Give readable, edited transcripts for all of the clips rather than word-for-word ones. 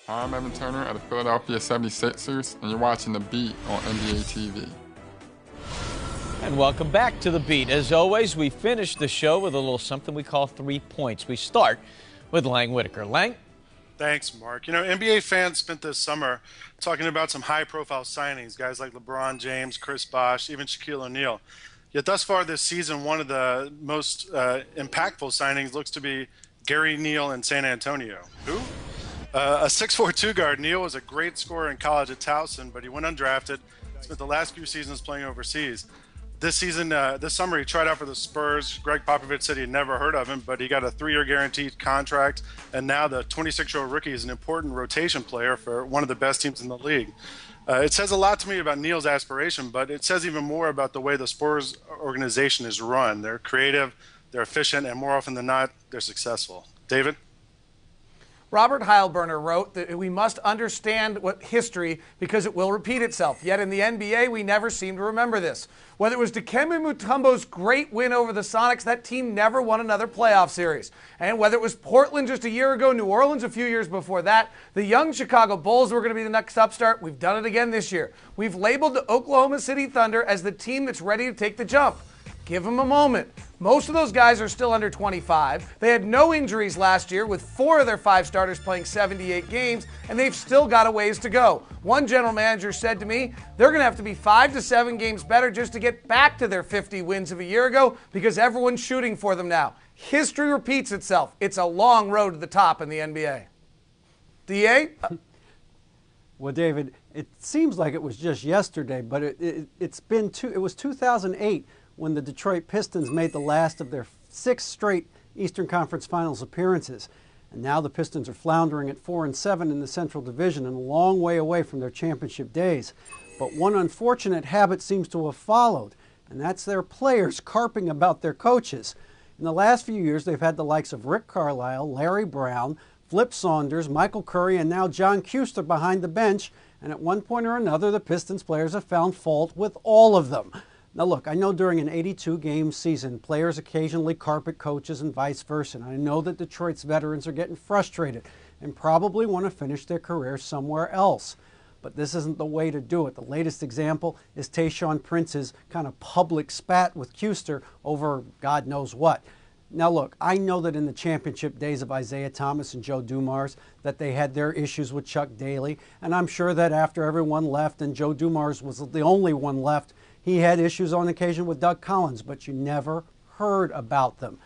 I'm Evan Turner at the Philadelphia 76ers, and you're watching The Beat on NBA TV. And welcome back to The Beat. As always, we finish the show with a little something we call 3 points. We start with Lang Whitaker. Lang? Thanks, Mark. You know, NBA fans spent this summer talking about some high-profile signings, guys like LeBron James, Chris Bosh, even Shaquille O'Neal. Yet thus far this season, one of the most impactful signings looks to be Gary Neal in San Antonio. Who? A 6'4" guard. Neal was a great scorer in college at Towson, but he went undrafted, spent the last few seasons playing overseas. This season, this summer, he tried out for the Spurs. Greg Popovich said he'd never heard of him, but he got a 3-year guaranteed contract, and now the 26-year-old rookie is an important rotation player for one of the best teams in the league. It says a lot to me about Neal's aspiration, but it says even more about the way the Spurs organization is run. They're creative, they're efficient, and more often than not, they're successful. David? Robert Heilberner wrote that we must understand what history because it will repeat itself. Yet in the NBA, we never seem to remember this. Whether it was Dikembe Mutombo's great win over the Sonics, that team never won another playoff series. And whether it was Portland just a year ago, New Orleans a few years before that, the young Chicago Bulls were going to be the next upstart. We've done it again this year. We've labeled the Oklahoma City Thunder as the team that's ready to take the jump. Give them a moment. Most of those guys are still under 25. They had no injuries last year with 4 of their 5 starters playing 78 games, and they've still got a ways to go. One general manager said to me, they're going to have to be 5 to 7 games better just to get back to their 50 wins of a year ago because everyone's shooting for them now. History repeats itself. It's a long road to the top in the NBA. DA? Well, David, it seems like it was just yesterday, but it was 2008 when the Detroit Pistons made the last of their 6 straight Eastern Conference Finals appearances. And now the Pistons are floundering at 4-7 in the Central Division and a long way away from their championship days. But one unfortunate habit seems to have followed, and that's their players carping about their coaches. In the last few years, they've had the likes of Rick Carlisle, Larry Brown, Flip Saunders, Michael Curry, and now John Kuester behind the bench. And at one point or another, the Pistons players have found fault with all of them. Now look, I know during an 82-game season, players occasionally carpet coaches and vice versa. And I know that Detroit's veterans are getting frustrated and probably want to finish their careers somewhere else. But this isn't the way to do it. The latest example is Tayshaun Prince's kind of public spat with Kuester over God knows what. Now look, I know that in the championship days of Isaiah Thomas and Joe Dumars that they had their issues with Chuck Daly, and I'm sure that after everyone left and Joe Dumars was the only one left, he had issues on occasion with Doug Collins, but you never heard about them.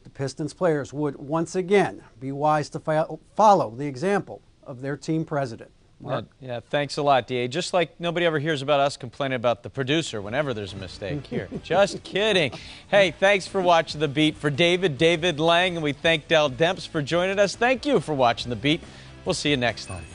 The Pistons players would once again be wise to follow the example of their team president. Mark? Yeah, thanks a lot, D.A. Just like nobody ever hears about us complaining about the producer whenever there's a mistake here. Just kidding. Hey, thanks for watching The Beat. For David Lang, and we thank Dell Demps for joining us. Thank you for watching The Beat. We'll see you next time.